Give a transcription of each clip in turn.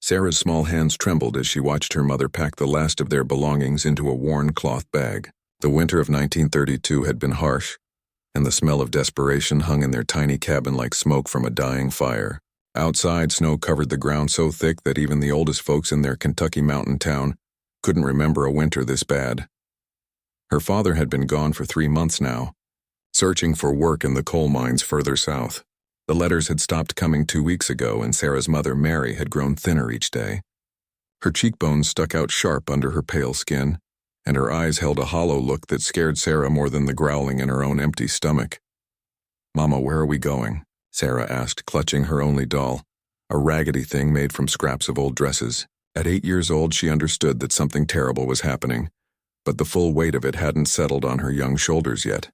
Sarah's small hands trembled as she watched her mother pack the last of their belongings into a worn cloth bag. The winter of 1932 had been harsh, and the smell of desperation hung in their tiny cabin like smoke from a dying fire. Outside, snow covered the ground so thick that even the oldest folks in their Kentucky mountain town couldn't remember a winter this bad. Her father had been gone for 3 months now, searching for work in the coal mines further south. The letters had stopped coming 2 weeks ago, and Sarah's mother, Mary, had grown thinner each day. Her cheekbones stuck out sharp under her pale skin, and her eyes held a hollow look that scared Sarah more than the growling in her own empty stomach. "Mama, where are we going?" Sarah asked, clutching her only doll, a raggedy thing made from scraps of old dresses. At 8 years old, she understood that something terrible was happening, but the full weight of it hadn't settled on her young shoulders yet.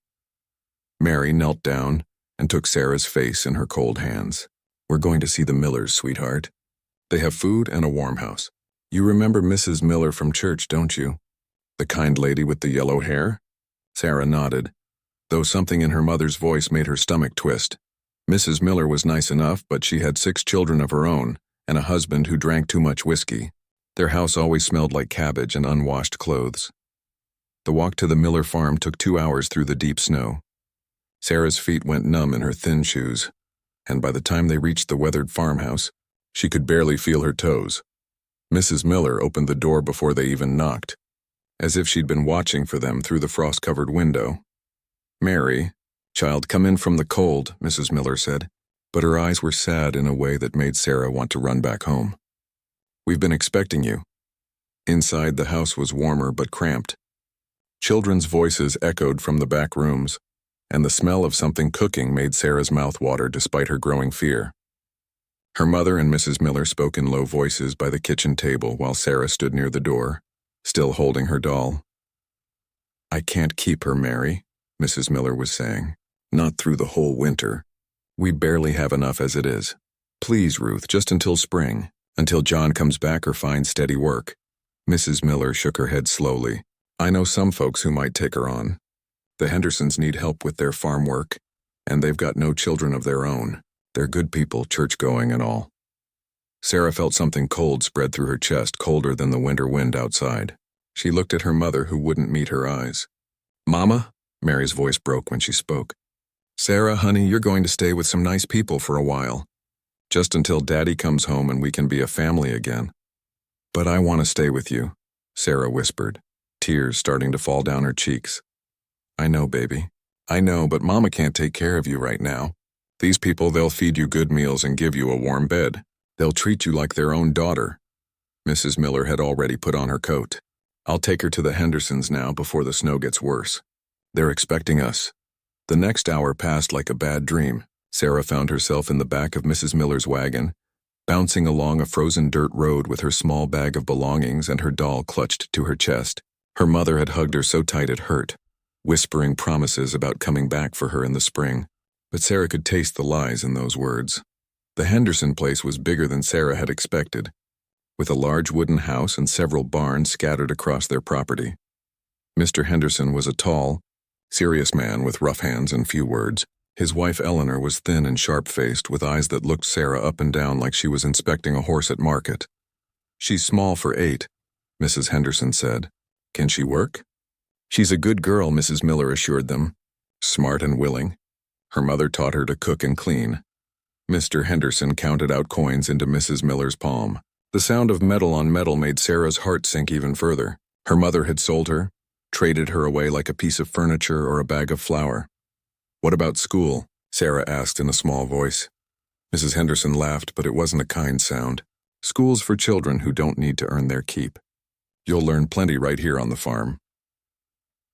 Mary knelt down and took Sarah's face in her cold hands. "We're going to see the Millers, sweetheart. They have food and a warm house. You remember Mrs. Miller from church, don't you? The kind lady with the yellow hair?" Sarah nodded, though something in her mother's voice made her stomach twist. Mrs. Miller was nice enough, but she had 6 children of her own and a husband who drank too much whiskey. Their house always smelled like cabbage and unwashed clothes. The walk to the Miller farm took 2 hours through the deep snow. Sarah's feet went numb in her thin shoes, and by the time they reached the weathered farmhouse, she could barely feel her toes. Mrs. Miller opened the door before they even knocked, as if she'd been watching for them through the frost-covered window. "Mary, child, come in from the cold," Mrs. Miller said, but her eyes were sad in a way that made Sarah want to run back home. "We've been expecting you." Inside, the house was warmer but cramped. Children's voices echoed from the back rooms, and the smell of something cooking made Sarah's mouth water despite her growing fear. Her mother and Mrs. Miller spoke in low voices by the kitchen table while Sarah stood near the door, still holding her doll. "I can't keep her, Mary," Mrs. Miller was saying. "Not through the whole winter. We barely have enough as it is. Please, Ruth, just until spring, until John comes back or finds steady work." Mrs. Miller shook her head slowly. "I know some folks who might take her on. The Hendersons need help with their farm work, and they've got no children of their own. They're good people, church-going and all." Sarah felt something cold spread through her chest, colder than the winter wind outside. She looked at her mother, who wouldn't meet her eyes. "Mama?" Mary's voice broke when she spoke. "Sarah, honey, you're going to stay with some nice people for a while, just until Daddy comes home and we can be a family again." "But I want to stay with you," Sarah whispered, tears starting to fall down her cheeks. "I know, baby. I know, but Mama can't take care of you right now. These people, they'll feed you good meals and give you a warm bed. They'll treat you like their own daughter." Mrs. Miller had already put on her coat. "I'll take her to the Hendersons now before the snow gets worse. They're expecting us." The next hour passed like a bad dream. Sarah found herself in the back of Mrs. Miller's wagon, bouncing along a frozen dirt road with her small bag of belongings and her doll clutched to her chest. Her mother had hugged her so tight it hurt, whispering promises about coming back for her in the spring. But Sarah could taste the lies in those words. The Henderson place was bigger than Sarah had expected, with a large wooden house and several barns scattered across their property. Mr. Henderson was a tall, serious man with rough hands and few words. His wife Eleanor was thin and sharp-faced, with eyes that looked Sarah up and down like she was inspecting a horse at market. "She's small for 8, Mrs. Henderson said. "Can she work?" "She's a good girl," Mrs. Miller assured them. "Smart and willing. Her mother taught her to cook and clean." Mr. Henderson counted out coins into Mrs. Miller's palm. The sound of metal on metal made Sarah's heart sink even further. Her mother had sold her, traded her away like a piece of furniture or a bag of flour. "What about school?" Sarah asked in a small voice. Mrs. Henderson laughed, but it wasn't a kind sound. "School's for children who don't need to earn their keep. You'll learn plenty right here on the farm."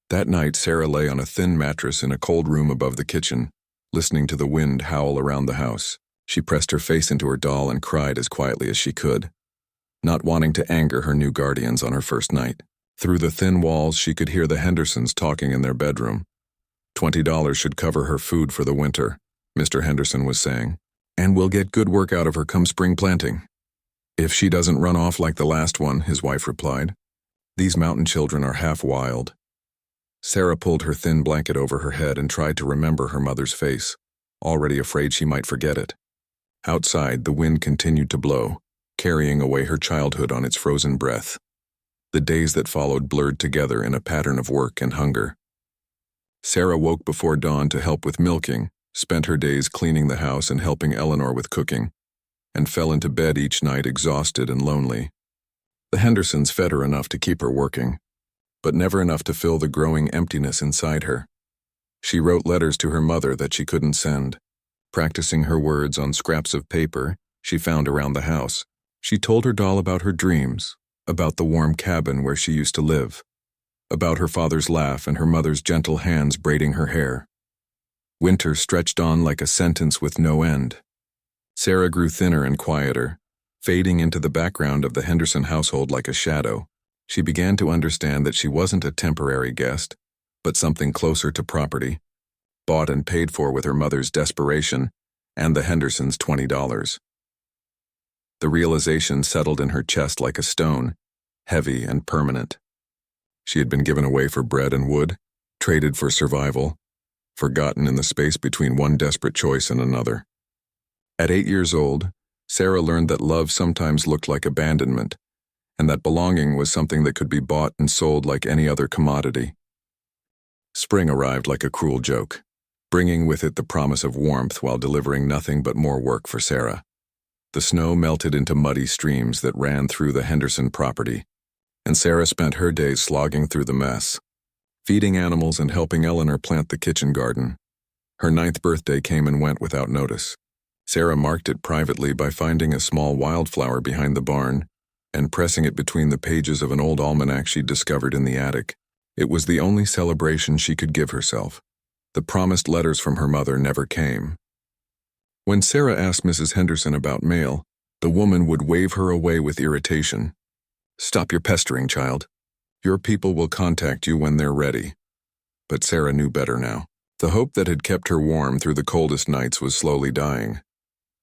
That night, Sarah lay on a thin mattress in a cold room above the kitchen, listening to the wind howl around the house. She pressed her face into her doll and cried as quietly as she could, not wanting to anger her new guardians on her first night. Through the thin walls, she could hear the Hendersons talking in their bedroom. $20 should cover her food for the winter, Mr. Henderson was saying, "and we'll get good work out of her come spring planting." "If she doesn't run off like the last one," his wife replied. "These mountain children are half wild." Sarah pulled her thin blanket over her head and tried to remember her mother's face, already afraid she might forget it. Outside, the wind continued to blow, carrying away her childhood on its frozen breath. The days that followed blurred together in a pattern of work and hunger. Sarah woke before dawn to help with milking, spent her days cleaning the house and helping Eleanor with cooking, and fell into bed each night exhausted and lonely. The Hendersons fed her enough to keep her working, but never enough to fill the growing emptiness inside her. She wrote letters to her mother that she couldn't send, practicing her words on scraps of paper she found around the house. She told her doll about her dreams, about the warm cabin where she used to live, about her father's laugh and her mother's gentle hands braiding her hair. Winter stretched on like a sentence with no end. Sarah grew thinner and quieter, fading into the background of the Henderson household like a shadow. She began to understand that she wasn't a temporary guest, but something closer to property, bought and paid for with her mother's desperation and the Hendersons' $20. The realization settled in her chest like a stone, heavy and permanent. She had been given away for bread and wood, traded for survival, forgotten in the space between one desperate choice and another. At 8 years old, Sarah learned that love sometimes looked like abandonment, and that belonging was something that could be bought and sold like any other commodity. Spring arrived like a cruel joke, bringing with it the promise of warmth while delivering nothing but more work for Sarah. The snow melted into muddy streams that ran through the Henderson property, and Sarah spent her days slogging through the mess, feeding animals and helping Eleanor plant the kitchen garden. Her 9th birthday came and went without notice. Sarah marked it privately by finding a small wildflower behind the barn and pressing it between the pages of an old almanac she'd discovered in the attic. It was the only celebration she could give herself. The promised letters from her mother never came. When Sarah asked Mrs. Henderson about mail, the woman would wave her away with irritation. "Stop your pestering, child. Your people will contact you when they're ready." But Sarah knew better now. The hope that had kept her warm through the coldest nights was slowly dying,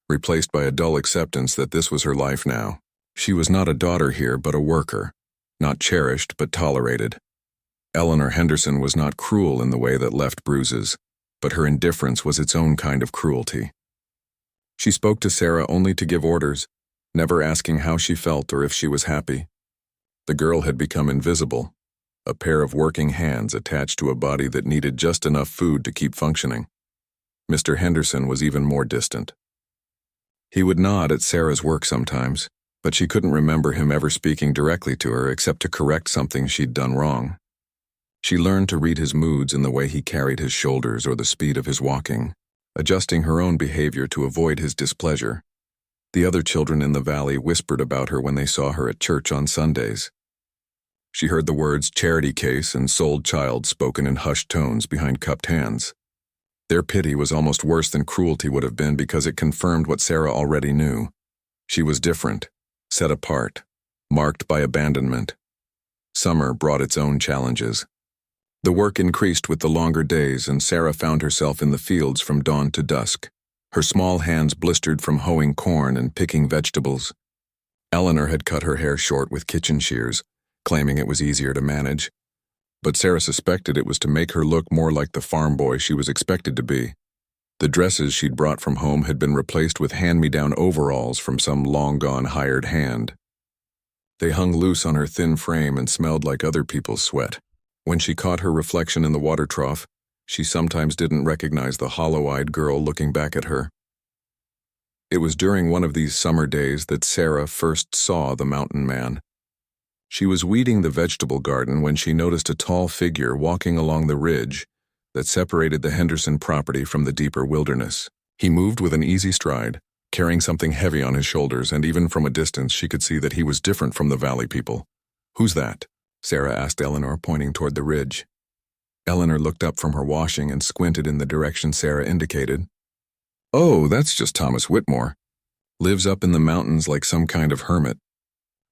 replaced by a dull acceptance that this was her life now. She was not a daughter here, but a worker, not cherished, but tolerated. Eleanor Henderson was not cruel in the way that left bruises, but her indifference was its own kind of cruelty. She spoke to Sarah only to give orders, never asking how she felt or if she was happy. The girl had become invisible, a pair of working hands attached to a body that needed just enough food to keep functioning. Mr. Henderson was even more distant. He would nod at Sarah's work sometimes, but she couldn't remember him ever speaking directly to her except to correct something she'd done wrong. She learned to read his moods in the way he carried his shoulders or the speed of his walking, adjusting her own behavior to avoid his displeasure. The other children in the valley whispered about her when they saw her at church on Sundays. She heard the words charity case and sold child spoken in hushed tones behind cupped hands. Their pity was almost worse than cruelty would have been because it confirmed what Sarah already knew. She was different, set apart, marked by abandonment. Summer brought its own challenges. The work increased with the longer days, and Sarah found herself in the fields from dawn to dusk, her small hands blistered from hoeing corn and picking vegetables. Eleanor had cut her hair short with kitchen shears, claiming it was easier to manage, but Sarah suspected it was to make her look more like the farm boy she was expected to be. The dresses she'd brought from home had been replaced with hand-me-down overalls from some long-gone hired hand. They hung loose on her thin frame and smelled like other people's sweat. When she caught her reflection in the water trough, she sometimes didn't recognize the hollow-eyed girl looking back at her. It was during one of these summer days that Sarah first saw the mountain man. She was weeding the vegetable garden when she noticed a tall figure walking along the ridge that separated the Henderson property from the deeper wilderness. He moved with an easy stride, carrying something heavy on his shoulders, and even from a distance she could see that he was different from the valley people. "Who's that?" Sarah asked Eleanor, pointing toward the ridge. Eleanor looked up from her washing and squinted in the direction Sarah indicated. "Oh, that's just Thomas Whitmore. Lives up in the mountains like some kind of hermit.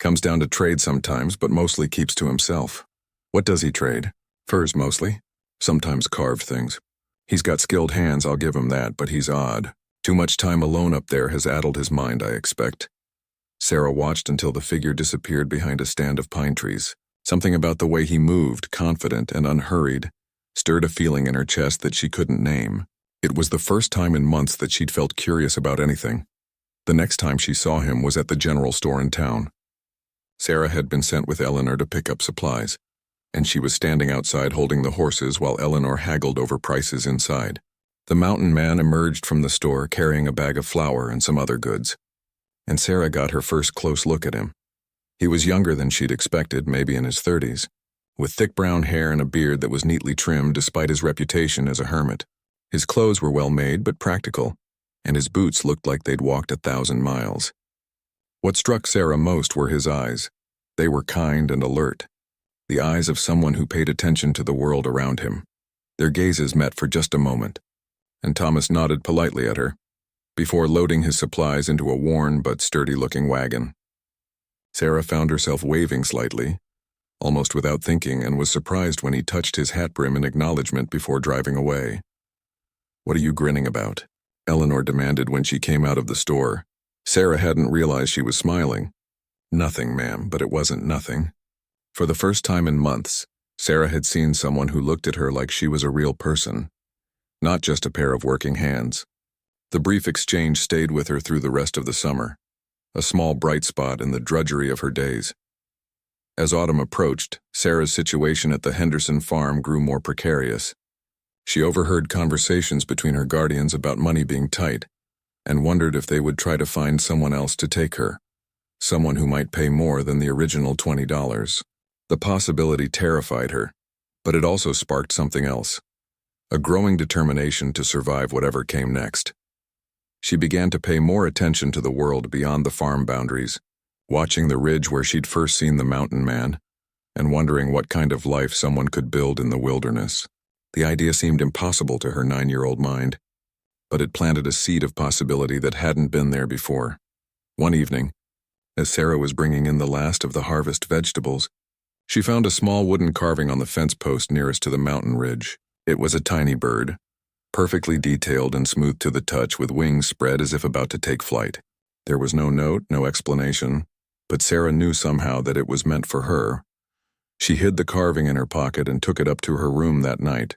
Comes down to trade sometimes, but mostly keeps to himself." "What does he trade?" "Furs mostly. Sometimes carved things. He's got skilled hands, I'll give him that, but he's odd. Too much time alone up there has addled his mind, I expect." Sarah watched until the figure disappeared behind a stand of pine trees. Something about the way he moved, confident and unhurried, stirred a feeling in her chest that she couldn't name. It was the first time in months that she'd felt curious about anything. The next time she saw him was at the general store in town. Sarah had been sent with Eleanor to pick up supplies, and she was standing outside holding the horses while Eleanor haggled over prices inside. The mountain man emerged from the store carrying a bag of flour and some other goods, and Sarah got her first close look at him. He was younger than she'd expected, maybe in his 30s, with thick brown hair and a beard that was neatly trimmed despite his reputation as a hermit. His clothes were well made but practical, and his boots looked like they'd walked 1,000 miles. What struck Sarah most were his eyes. They were kind and alert, the eyes of someone who paid attention to the world around him. Their gazes met for just a moment, and Thomas nodded politely at her, before loading his supplies into a worn but sturdy-looking wagon. Sarah found herself waving slightly, almost without thinking, and was surprised when he touched his hat brim in acknowledgement before driving away. "What are you grinning about?" Eleanor demanded when she came out of the store. Sarah hadn't realized she was smiling. "Nothing, ma'am," but it wasn't nothing. For the first time in months, Sarah had seen someone who looked at her like she was a real person, not just a pair of working hands. The brief exchange stayed with her through the rest of the summer, a small bright spot in the drudgery of her days. As autumn approached, Sarah's situation at the Henderson farm grew more precarious. She overheard conversations between her guardians about money being tight, and wondered if they would try to find someone else to take her, someone who might pay more than the original $20. The possibility terrified her, but it also sparked something else, a growing determination to survive whatever came next. She began to pay more attention to the world beyond the farm boundaries, watching the ridge where she'd first seen the mountain man, and wondering what kind of life someone could build in the wilderness. The idea seemed impossible to her 9-year-old mind, but it planted a seed of possibility that hadn't been there before. One evening, as Sarah was bringing in the last of the harvest vegetables, she found a small wooden carving on the fence post nearest to the mountain ridge. It was a tiny bird, perfectly detailed and smooth to the touch, with wings spread as if about to take flight. There was no note, no explanation, but Sarah knew somehow that it was meant for her. She hid the carving in her pocket and took it up to her room that night,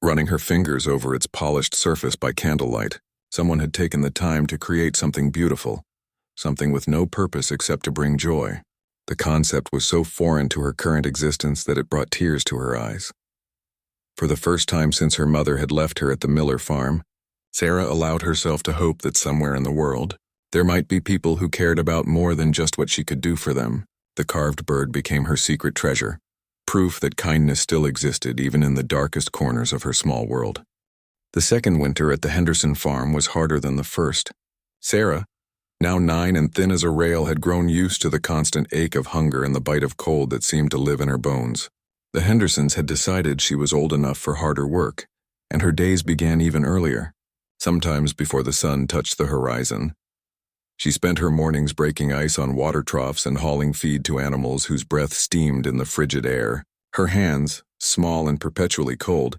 running her fingers over its polished surface by candlelight. Someone had taken the time to create something beautiful, something with no purpose except to bring joy. The concept was so foreign to her current existence that it brought tears to her eyes. For the first time since her mother had left her at the Miller farm, Sarah allowed herself to hope that somewhere in the world, there might be people who cared about more than just what she could do for them. The carved bird became her secret treasure, proof that kindness still existed even in the darkest corners of her small world. The second winter at the Henderson farm was harder than the first. Sarah, now 9 and thin as a rail, had grown used to the constant ache of hunger and the bite of cold that seemed to live in her bones. The Hendersons had decided she was old enough for harder work, and her days began even earlier, sometimes before the sun touched the horizon. She spent her mornings breaking ice on water troughs and hauling feed to animals whose breath steamed in the frigid air. Her hands, small and perpetually cold,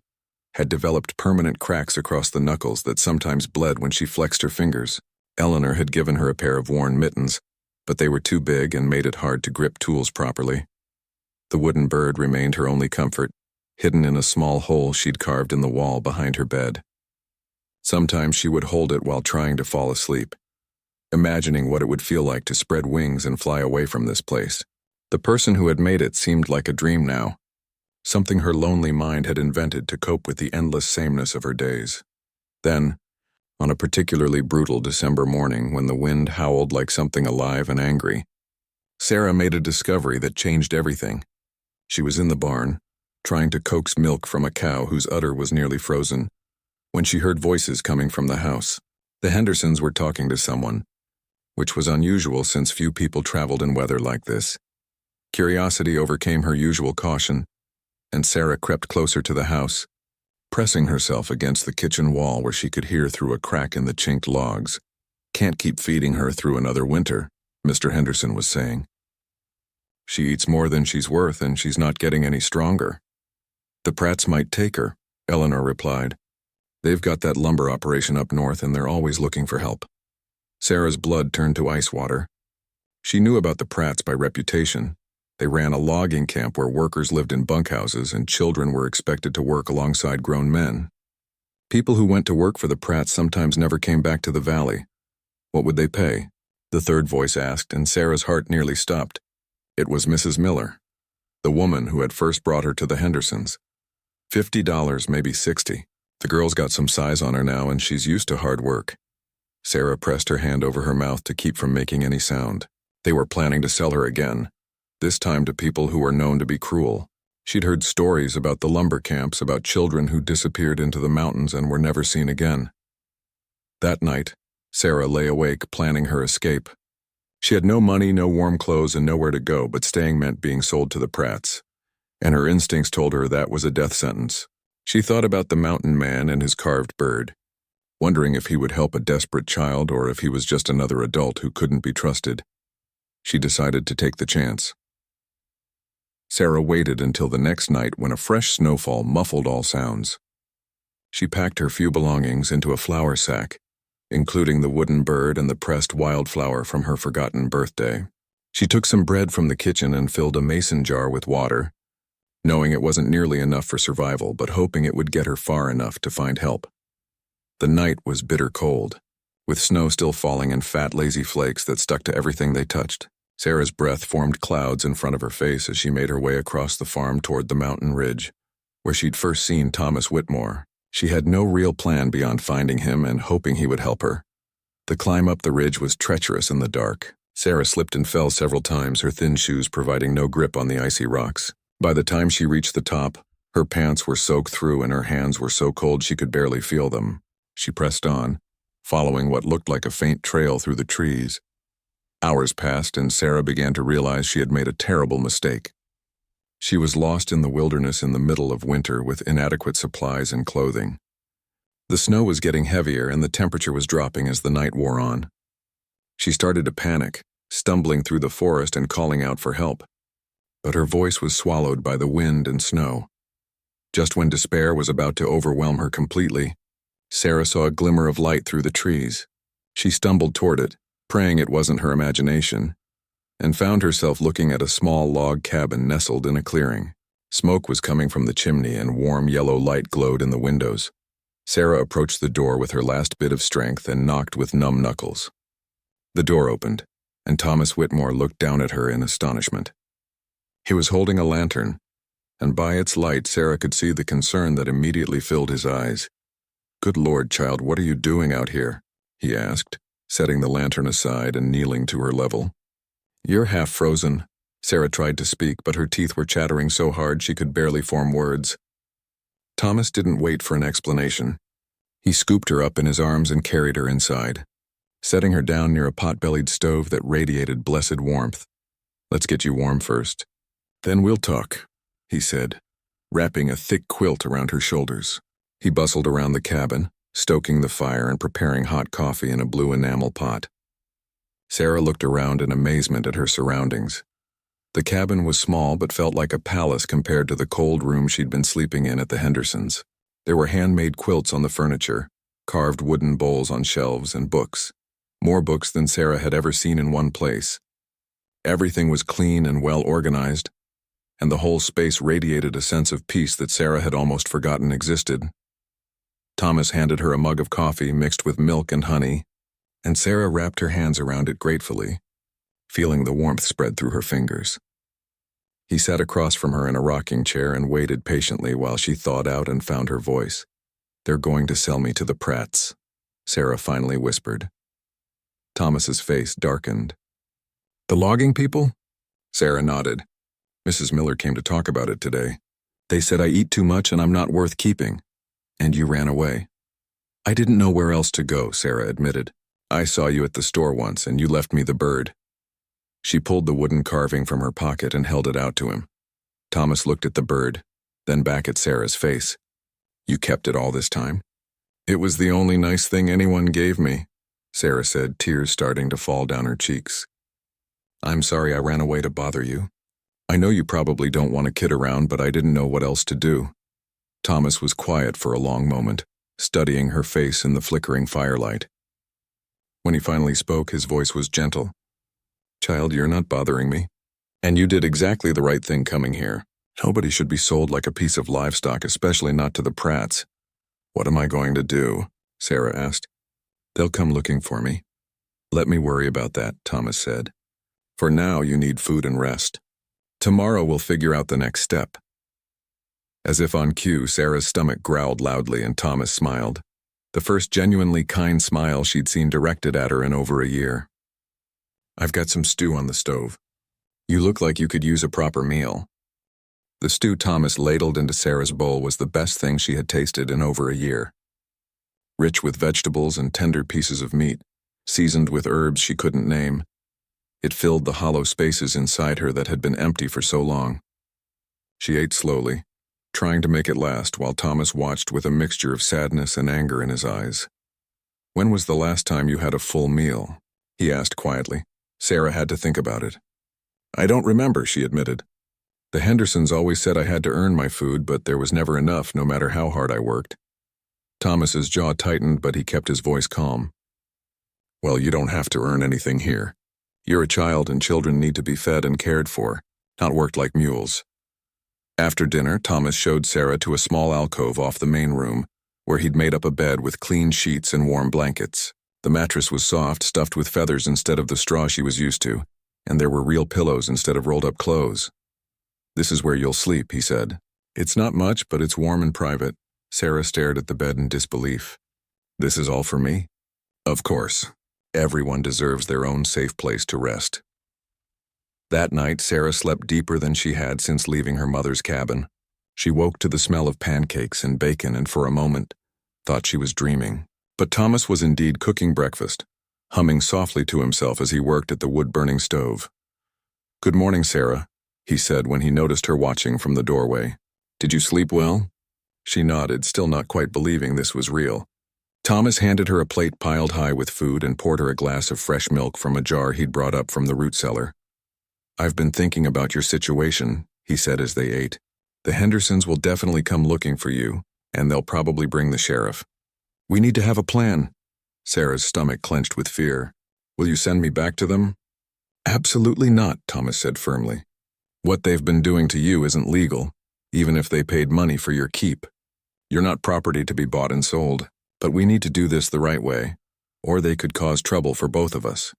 had developed permanent cracks across the knuckles that sometimes bled when she flexed her fingers. Eleanor had given her a pair of worn mittens, but they were too big and made it hard to grip tools properly. The wooden bird remained her only comfort, hidden in a small hole she'd carved in the wall behind her bed. Sometimes she would hold it while trying to fall asleep, imagining what it would feel like to spread wings and fly away from this place. The person who had made it seemed like a dream now, something her lonely mind had invented to cope with the endless sameness of her days. Then, on a particularly brutal December morning when the wind howled like something alive and angry, Sarah made a discovery that changed everything. She was in the barn, trying to coax milk from a cow whose udder was nearly frozen, when she heard voices coming from the house. The Hendersons were talking to someone, which was unusual since few people traveled in weather like this. Curiosity overcame her usual caution, and Sarah crept closer to the house, pressing herself against the kitchen wall where she could hear through a crack in the chinked logs. "Can't keep feeding her through another winter," Mr. Henderson was saying. "She eats more than she's worth, and she's not getting any stronger." "The Pratts might take her," Eleanor replied. "They've got that lumber operation up north, and they're always looking for help." Sarah's blood turned to ice water. She knew about the Pratts by reputation. They ran a logging camp where workers lived in bunkhouses and children were expected to work alongside grown men. People who went to work for the Pratts sometimes never came back to the valley, What would they pay? The third voice asked, and Sarah's heart nearly stopped. It was Mrs. Miller, the woman who had first brought her to the Hendersons. $50, maybe $60. The girl's got some size on her now, and she's used to hard work. Sarah pressed her hand over her mouth to keep from making any sound. They were planning to sell her again, this time to people who were known to be cruel. She'd heard stories about the lumber camps, about children who disappeared into the mountains and were never seen again. That night, Sarah lay awake planning her escape. She had no money, no warm clothes, and nowhere to go, but staying meant being sold to the Pratts, and her instincts told her that was a death sentence. She thought about the mountain man and his carved bird, wondering if he would help a desperate child or if he was just another adult who couldn't be trusted. She decided to take the chance. Sarah waited until the next night when a fresh snowfall muffled all sounds. She packed her few belongings into a flour sack, including the wooden bird and the pressed wildflower from her forgotten birthday. She took some bread from the kitchen and filled a mason jar with water, knowing it wasn't nearly enough for survival, but hoping it would get her far enough to find help. The night was bitter cold, with snow still falling in fat, lazy flakes that stuck to everything they touched. Sarah's breath formed clouds in front of her face as she made her way across the farm toward the mountain ridge, where she'd first seen Thomas Whitmore. She had no real plan beyond finding him and hoping he would help her. The climb up the ridge was treacherous in the dark. Sarah slipped and fell several times, her thin shoes providing no grip on the icy rocks. By the time she reached the top, her pants were soaked through and her hands were so cold she could barely feel them. She pressed on, following what looked like a faint trail through the trees. Hours passed and Sarah began to realize she had made a terrible mistake. She was lost in the wilderness in the middle of winter with inadequate supplies and clothing. The snow was getting heavier and the temperature was dropping as the night wore on. She started to panic, stumbling through the forest and calling out for help. But her voice was swallowed by the wind and snow. Just when despair was about to overwhelm her completely, Sarah saw a glimmer of light through the trees. She stumbled toward it, praying it wasn't her imagination, and found herself looking at a small log cabin nestled in a clearing. Smoke was coming from the chimney and warm yellow light glowed in the windows. Sarah approached the door with her last bit of strength and knocked with numb knuckles. The door opened, and Thomas Whitmore looked down at her in astonishment. He was holding a lantern, and by its light Sarah could see the concern that immediately filled his eyes. "Good Lord, child, what are you doing out here?" he asked, setting the lantern aside and kneeling to her level. "You're half frozen." Sarah tried to speak, but her teeth were chattering so hard she could barely form words. Thomas didn't wait for an explanation. He scooped her up in his arms and carried her inside, setting her down near a pot-bellied stove that radiated blessed warmth. "Let's get you warm first. Then we'll talk," he said, wrapping a thick quilt around her shoulders. He bustled around the cabin, stoking the fire and preparing hot coffee in a blue enamel pot. Sarah looked around in amazement at her surroundings. The cabin was small but felt like a palace compared to the cold room she'd been sleeping in at the Hendersons. There were handmade quilts on the furniture, carved wooden bowls on shelves, and books. More books than Sarah had ever seen in one place. Everything was clean and well organized, and the whole space radiated a sense of peace that Sarah had almost forgotten existed. Thomas handed her a mug of coffee mixed with milk and honey, and Sarah wrapped her hands around it gratefully, feeling the warmth spread through her fingers. He sat across from her in a rocking chair and waited patiently while she thawed out and found her voice. "They're going to sell me to the Pratts," Sarah finally whispered. Thomas's face darkened. "The logging people?" Sarah nodded. "Mrs. Miller came to talk about it today. They said I eat too much and I'm not worth keeping. And you ran away." "I didn't know where else to go," Sarah admitted. "I saw you at the store once and you left me the bird." She pulled the wooden carving from her pocket and held it out to him. Thomas looked at the bird, then back at Sarah's face. "You kept it all this time?" "It was the only nice thing anyone gave me," Sarah said, tears starting to fall down her cheeks. "I'm sorry I ran away to bother you. I know you probably don't want to kid around, but I didn't know what else to do." Thomas was quiet for a long moment, studying her face in the flickering firelight. When he finally spoke, his voice was gentle. "Child, you're not bothering me. And you did exactly the right thing coming here. Nobody should be sold like a piece of livestock, especially not to the Pratts." "What am I going to do?" Sarah asked. "They'll come looking for me. Let me worry about that, Thomas said. For now, you need food and rest. Tomorrow we'll figure out the next step. As if on cue, Sarah's stomach growled loudly and Thomas smiled. The first genuinely kind smile she'd seen directed at her in over a year. I've got some stew on the stove. You look like you could use a proper meal. The stew Thomas ladled into Sarah's bowl was the best thing she had tasted in over a year. Rich with vegetables and tender pieces of meat, seasoned with herbs she couldn't name, it filled the hollow spaces inside her that had been empty for so long. She ate slowly, trying to make it last while Thomas watched with a mixture of sadness and anger in his eyes. When was the last time you had a full meal? He asked quietly. Sarah had to think about it. I don't remember, she admitted. The Hendersons always said I had to earn my food, but there was never enough, no matter how hard I worked. Thomas's jaw tightened, but he kept his voice calm. Well, you don't have to earn anything here. You're a child and children need to be fed and cared for, not worked like mules. After dinner, Thomas showed Sarah to a small alcove off the main room, where he'd made up a bed with clean sheets and warm blankets. The mattress was soft, stuffed with feathers instead of the straw she was used to, and there were real pillows instead of rolled-up clothes. This is where you'll sleep, he said. It's not much, but it's warm and private. Sarah stared at the bed in disbelief. This is all for me? Of course. Everyone deserves their own safe place to rest. That night, Sarah slept deeper than she had since leaving her mother's cabin. She woke to the smell of pancakes and bacon and for a moment thought she was dreaming. But Thomas was indeed cooking breakfast, humming softly to himself as he worked at the wood-burning stove. Good morning, Sarah, he said when he noticed her watching from the doorway. Did you sleep well? She nodded, still not quite believing this was real. Thomas handed her a plate piled high with food and poured her a glass of fresh milk from a jar he'd brought up from the root cellar. I've been thinking about your situation, he said as they ate. The Hendersons will definitely come looking for you, and they'll probably bring the sheriff. We need to have a plan. Sarah's stomach clenched with fear. Will you send me back to them? Absolutely not, Thomas said firmly. What they've been doing to you isn't legal, even if they paid money for your keep. You're not property to be bought and sold, but we need to do this the right way, or they could cause trouble for both of us.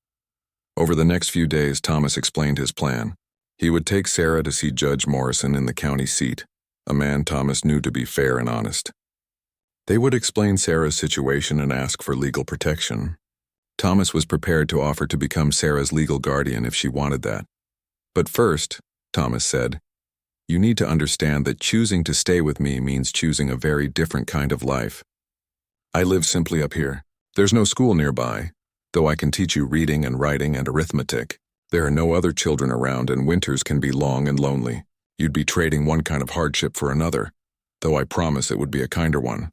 Over the next few days, Thomas explained his plan. He would take Sarah to see Judge Morrison in the county seat, a man Thomas knew to be fair and honest. They would explain Sarah's situation and ask for legal protection. Thomas was prepared to offer to become Sarah's legal guardian if she wanted that. But first, Thomas said, you need to understand that choosing to stay with me means choosing a very different kind of life. I live simply up here. There's no school nearby, though I can teach you reading and writing and arithmetic. There are no other children around and winters can be long and lonely. You'd be trading one kind of hardship for another, though I promise it would be a kinder one.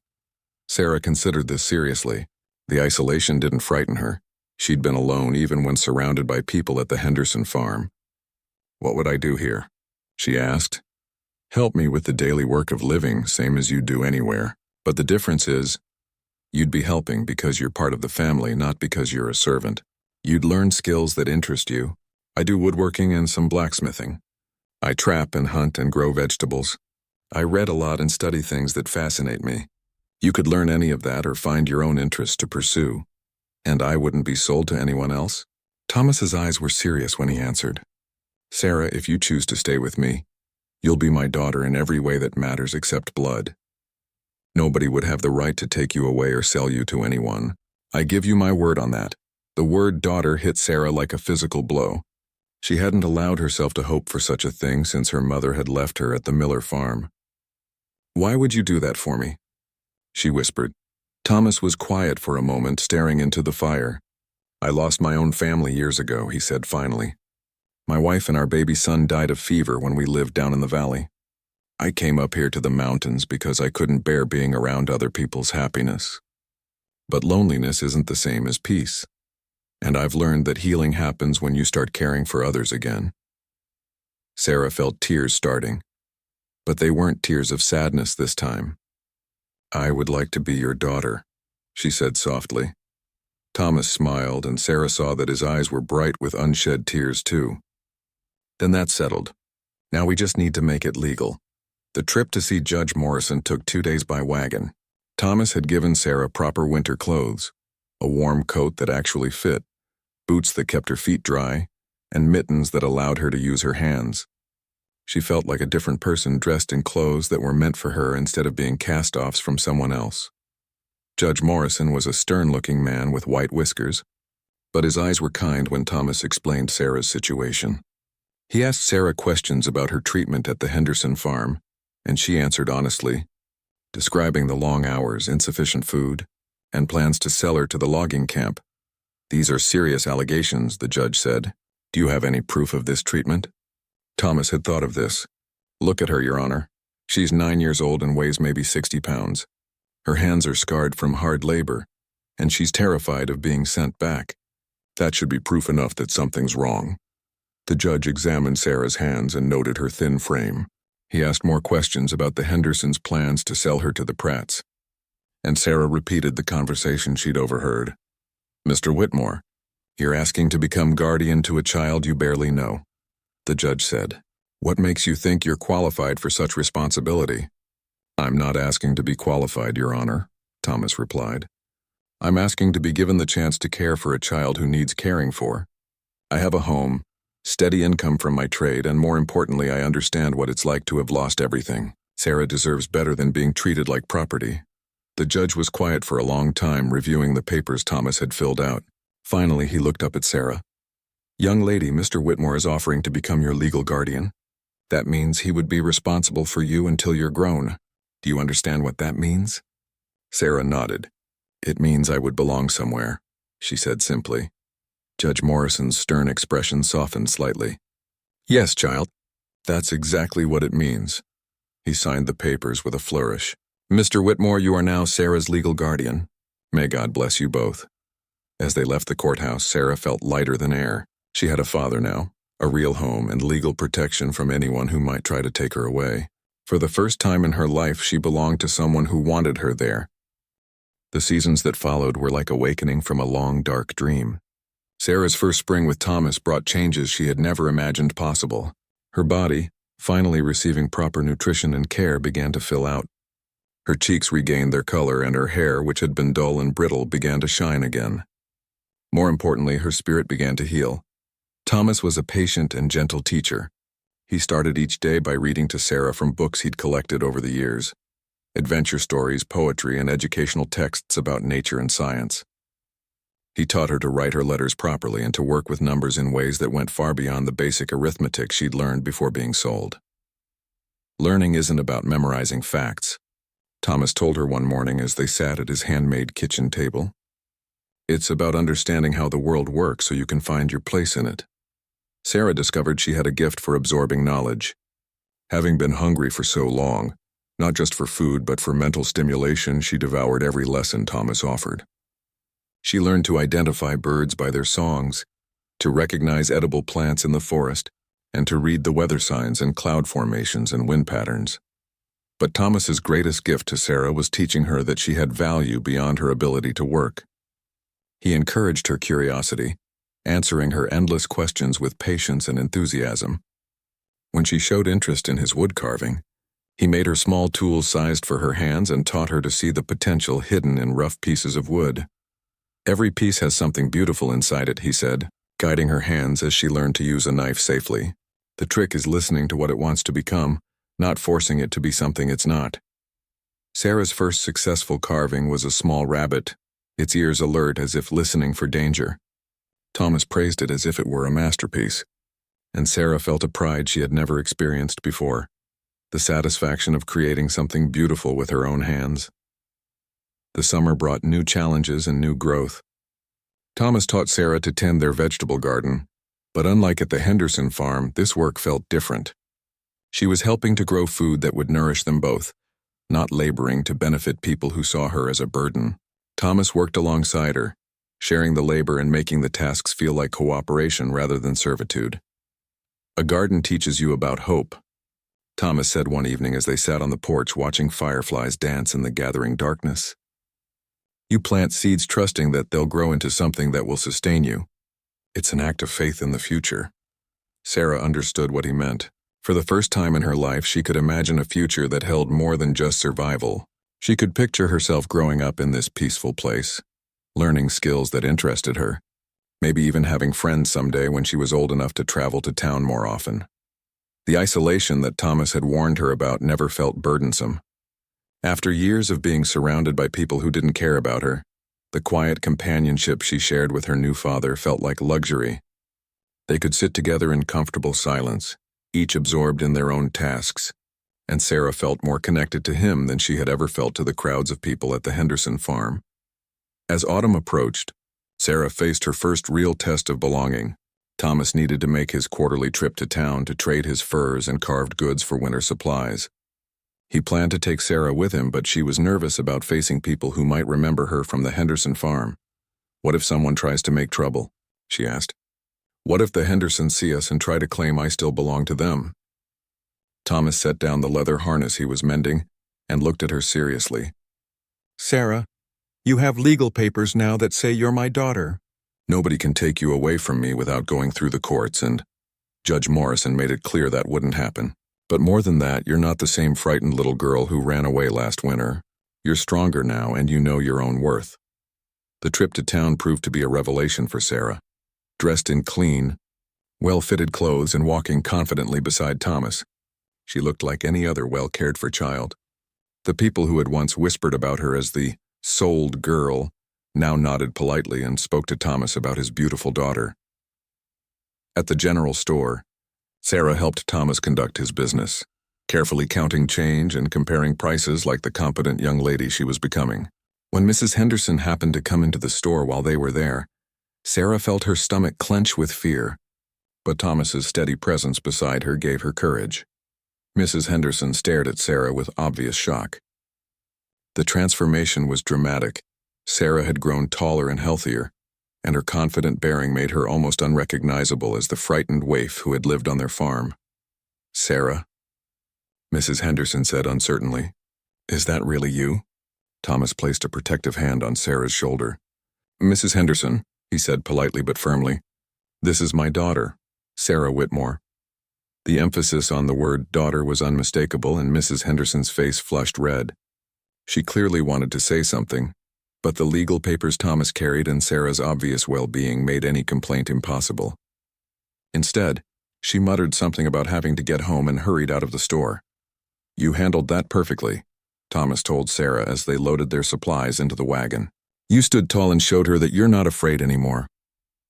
Sarah considered this seriously. The isolation didn't frighten her. She'd been alone even when surrounded by people at the Henderson farm. What would I do here? She asked. Help me with the daily work of living, same as you do anywhere. But the difference is, you'd be helping because you're part of the family, not because you're a servant. You'd learn skills that interest you. I do woodworking and some blacksmithing. I trap and hunt and grow vegetables. I read a lot and study things that fascinate me. You could learn any of that or find your own interests to pursue. And I wouldn't be sold to anyone else. Thomas's eyes were serious when he answered. Sarah, if you choose to stay with me, you'll be my daughter in every way that matters except blood. Nobody would have the right to take you away or sell you to anyone. I give you my word on that. The word daughter hit Sarah like a physical blow. She hadn't allowed herself to hope for such a thing since her mother had left her at the Miller farm. Why would you do that for me? She whispered. Thomas was quiet for a moment, staring into the fire. I lost my own family years ago, he said finally. My wife and our baby son died of fever when we lived down in the valley. I came up here to the mountains because I couldn't bear being around other people's happiness. But loneliness isn't the same as peace. And I've learned that healing happens when you start caring for others again. Sarah felt tears starting, but they weren't tears of sadness this time. I would like to be your daughter, she said softly. Thomas smiled, and Sarah saw that his eyes were bright with unshed tears too. Then that's settled. Now we just need to make it legal. The trip to see Judge Morrison took 2 days by wagon. Thomas had given Sarah proper winter clothes, a warm coat that actually fit, boots that kept her feet dry, and mittens that allowed her to use her hands. She felt like a different person dressed in clothes that were meant for her instead of being cast-offs from someone else. Judge Morrison was a stern-looking man with white whiskers, but his eyes were kind when Thomas explained Sarah's situation. He asked Sarah questions about her treatment at the Henderson farm, and she answered honestly, describing the long hours, insufficient food, and plans to sell her to the logging camp. "These are serious allegations," the judge said. "Do you have any proof of this treatment?" Thomas had thought of this. "Look at her, Your Honor. She's 9 years old and weighs maybe 60 pounds. Her hands are scarred from hard labor, and she's terrified of being sent back. That should be proof enough that something's wrong." The judge examined Sarah's hands and noted her thin frame. He asked more questions about the Hendersons' plans to sell her to the Pratts. And Sarah repeated the conversation she'd overheard. "Mr. Whitmore, you're asking to become guardian to a child you barely know," the judge said. "What makes you think you're qualified for such responsibility?" "I'm not asking to be qualified, Your Honor," Thomas replied. "I'm asking to be given the chance to care for a child who needs caring for. I have a home, steady income from my trade, and more importantly, I understand what it's like to have lost everything. Sarah deserves better than being treated like property." The judge was quiet for a long time, reviewing the papers Thomas had filled out. Finally, he looked up at Sarah. "Young lady, Mr. Whitmore is offering to become your legal guardian. That means he would be responsible for you until you're grown. Do you understand what that means?" Sarah nodded. "It means I would belong somewhere," she said simply. Judge Morrison's stern expression softened slightly. "Yes, child. That's exactly what it means." He signed the papers with a flourish. "Mr. Whitmore, you are now Sarah's legal guardian. May God bless you both." As they left the courthouse, Sarah felt lighter than air. She had a father now, a real home, and legal protection from anyone who might try to take her away. For the first time in her life, she belonged to someone who wanted her there. The seasons that followed were like awakening from a long, dark dream. Sarah's first spring with Thomas brought changes she had never imagined possible. Her body, finally receiving proper nutrition and care, began to fill out. Her cheeks regained their color, and her hair, which had been dull and brittle, began to shine again. More importantly, her spirit began to heal. Thomas was a patient and gentle teacher. He started each day by reading to Sarah from books he'd collected over the years. Adventure stories, poetry, and educational texts about nature and science. He taught her to write her letters properly and to work with numbers in ways that went far beyond the basic arithmetic she'd learned before being sold. "Learning isn't about memorizing facts," Thomas told her one morning as they sat at his handmade kitchen table. "It's about understanding how the world works so you can find your place in it." Sarah discovered she had a gift for absorbing knowledge. Having been hungry for so long, not just for food but for mental stimulation, she devoured every lesson Thomas offered. She learned to identify birds by their songs, to recognize edible plants in the forest, and to read the weather signs and cloud formations and wind patterns. But Thomas's greatest gift to Sarah was teaching her that she had value beyond her ability to work. He encouraged her curiosity, answering her endless questions with patience and enthusiasm. When she showed interest in his wood carving, he made her small tools sized for her hands and taught her to see the potential hidden in rough pieces of wood. "Every piece has something beautiful inside it," he said, guiding her hands as she learned to use a knife safely. "The trick is listening to what it wants to become, not forcing it to be something it's not." Sarah's first successful carving was a small rabbit, its ears alert as if listening for danger. Thomas praised it as if it were a masterpiece, and Sarah felt a pride she had never experienced before, the satisfaction of creating something beautiful with her own hands. The summer brought new challenges and new growth. Thomas taught Sarah to tend their vegetable garden, but unlike at the Henderson farm, this work felt different. She was helping to grow food that would nourish them both, not laboring to benefit people who saw her as a burden. Thomas worked alongside her, sharing the labor and making the tasks feel like cooperation rather than servitude. "A garden teaches you about hope," Thomas said one evening as they sat on the porch watching fireflies dance in the gathering darkness. "You plant seeds trusting that they'll grow into something that will sustain you. It's an act of faith in the future." Sarah understood what he meant. For the first time in her life, she could imagine a future that held more than just survival. She could picture herself growing up in this peaceful place, learning skills that interested her, maybe even having friends someday when she was old enough to travel to town more often. The isolation that Thomas had warned her about never felt burdensome. After years of being surrounded by people who didn't care about her, the quiet companionship she shared with her new father felt like luxury. They could sit together in comfortable silence, each absorbed in their own tasks, and Sarah felt more connected to him than she had ever felt to the crowds of people at the Henderson farm. As autumn approached, Sarah faced her first real test of belonging. Thomas needed to make his quarterly trip to town to trade his furs and carved goods for winter supplies. He planned to take Sarah with him, but she was nervous about facing people who might remember her from the Henderson farm. "What if someone tries to make trouble?" she asked. "What if the Hendersons see us and try to claim I still belong to them?" Thomas set down the leather harness he was mending and looked at her seriously. "Sarah, you have legal papers now that say you're my daughter." "Nobody can take you away from me without going through the courts, and Judge Morrison made it clear that wouldn't happen. But more than that, you're not the same frightened little girl who ran away last winter. You're stronger now, and you know your own worth." The trip to town proved to be a revelation for Sarah. Dressed in clean, well-fitted clothes and walking confidently beside Thomas, she looked like any other well-cared-for child. The people who had once whispered about her as the sold girl now nodded politely and spoke to Thomas about his beautiful daughter. At the general store, Sarah helped Thomas conduct his business, carefully counting change and comparing prices like the competent young lady she was becoming. When Mrs. Henderson happened to come into the store while they were there, Sarah felt her stomach clench with fear, but Thomas's steady presence beside her gave her courage. Mrs. Henderson stared at Sarah with obvious shock. The transformation was dramatic. Sarah had grown taller and healthier, and her confident bearing made her almost unrecognizable as the frightened waif who had lived on their farm. "Sarah," Mrs. Henderson said uncertainly. "Is that really you?" Thomas placed a protective hand on Sarah's shoulder. "Mrs. Henderson," he said politely but firmly, "this is my daughter, Sarah Whitmore." The emphasis on the word daughter was unmistakable, and Mrs. Henderson's face flushed red. She clearly wanted to say something, but the legal papers Thomas carried and Sarah's obvious well-being made any complaint impossible. Instead, she muttered something about having to get home and hurried out of the store. "You handled that perfectly," Thomas told Sarah as they loaded their supplies into the wagon. "You stood tall and showed her that you're not afraid anymore."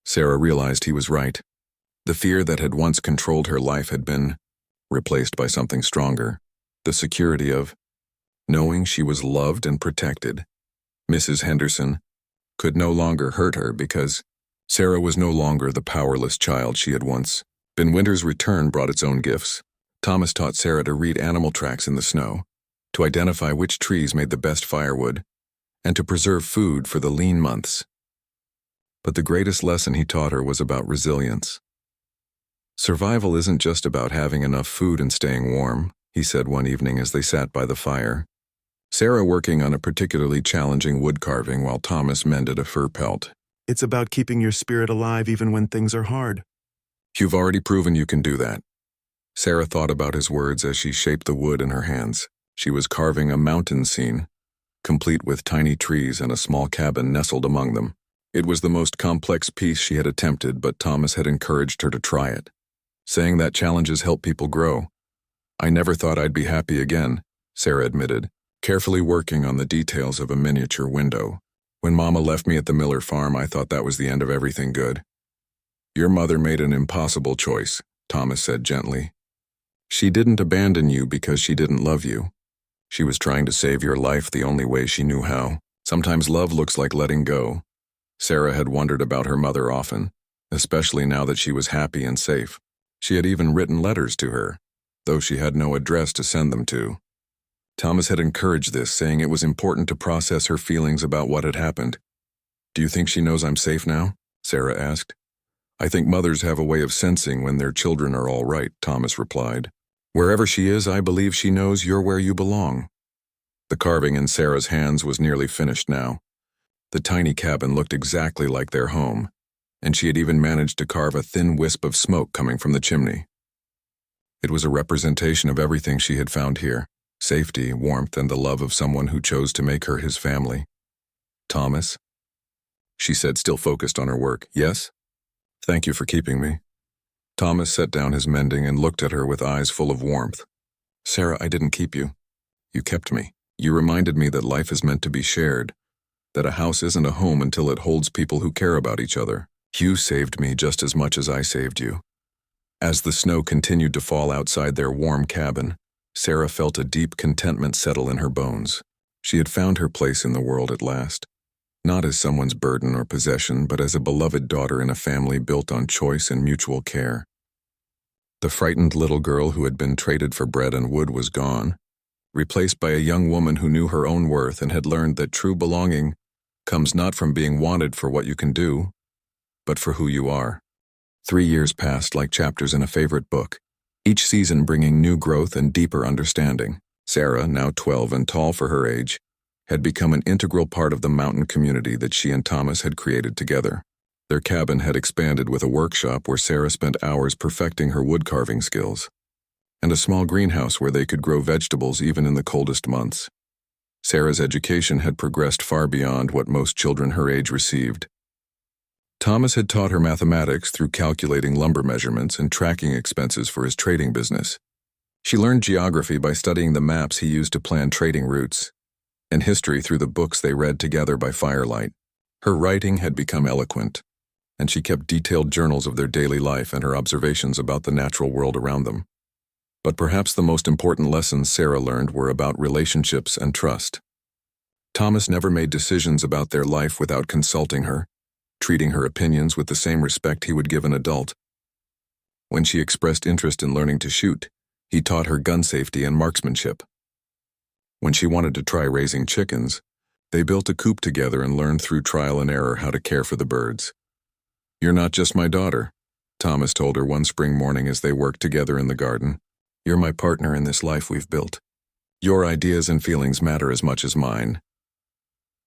Sarah realized he was right. The fear that had once controlled her life had been replaced by something stronger, the security of knowing she was loved and protected. Mrs. Henderson could no longer hurt her because Sarah was no longer the powerless child she had once been. Winter's return brought its own gifts. Thomas taught Sarah to read animal tracks in the snow, to identify which trees made the best firewood, and to preserve food for the lean months. But the greatest lesson he taught her was about resilience. "Survival isn't just about having enough food and staying warm," he said one evening as they sat by the fire, Sarah working on a particularly challenging wood carving while Thomas mended a fur pelt. "It's about keeping your spirit alive even when things are hard." "You've already proven you can do that." Sarah thought about his words as she shaped the wood in her hands. She was carving a mountain scene, complete with tiny trees and a small cabin nestled among them. It was the most complex piece she had attempted, but Thomas had encouraged her to try it, saying that challenges help people grow. "I never thought I'd be happy again," Sarah admitted, carefully working on the details of a miniature window. "When Mama left me at the Miller farm, I thought that was the end of everything good." "Your mother made an impossible choice," Thomas said gently. "She didn't abandon you because she didn't love you. She was trying to save your life the only way she knew how. Sometimes love looks like letting go." Sarah had wondered about her mother often, especially now that she was happy and safe. She had even written letters to her, though she had no address to send them to. Thomas had encouraged this, saying it was important to process her feelings about what had happened. "Do you think she knows I'm safe now?" Sarah asked. "I think mothers have a way of sensing when their children are all right," Thomas replied. "Wherever she is, I believe she knows you're where you belong." The carving in Sarah's hands was nearly finished now. The tiny cabin looked exactly like their home, and she had even managed to carve a thin wisp of smoke coming from the chimney. It was a representation of everything she had found here: safety, warmth, and the love of someone who chose to make her his family. "Thomas?" she said, still focused on her work. "Yes?" Thank you for keeping me. Thomas set down his mending and looked at her with eyes full of warmth. Sarah, I didn't keep you. You kept me. You reminded me that life is meant to be shared, that a house isn't a home until it holds people who care about each other. You saved me just as much as I saved you. As the snow continued to fall outside their warm cabin, Sarah felt a deep contentment settle in her bones. She had found her place in the world at last, not as someone's burden or possession, but as a beloved daughter in a family built on choice and mutual care. The frightened little girl who had been traded for bread and wood was gone, replaced by a young woman who knew her own worth and had learned that true belonging comes not from being wanted for what you can do, but for who you are. 3 years passed like chapters in a favorite book, each season bringing new growth and deeper understanding. Sarah, now 12 and tall for her age, had become an integral part of the mountain community that she and Thomas had created together. Their cabin had expanded with a workshop where Sarah spent hours perfecting her wood-carving skills, and a small greenhouse where they could grow vegetables even in the coldest months. Sarah's education had progressed far beyond what most children her age received. Thomas had taught her mathematics through calculating lumber measurements and tracking expenses for his trading business. She learned geography by studying the maps he used to plan trading routes, and history through the books they read together by firelight. Her writing had become eloquent, and she kept detailed journals of their daily life and her observations about the natural world around them. But perhaps the most important lessons Sarah learned were about relationships and trust. Thomas never made decisions about their life without consulting her, treating her opinions with the same respect he would give an adult. When she expressed interest in learning to shoot, he taught her gun safety and marksmanship. When she wanted to try raising chickens, they built a coop together and learned through trial and error how to care for the birds. "You're not just my daughter," Thomas told her one spring morning as they worked together in the garden. "You're my partner in this life we've built. Your ideas and feelings matter as much as mine."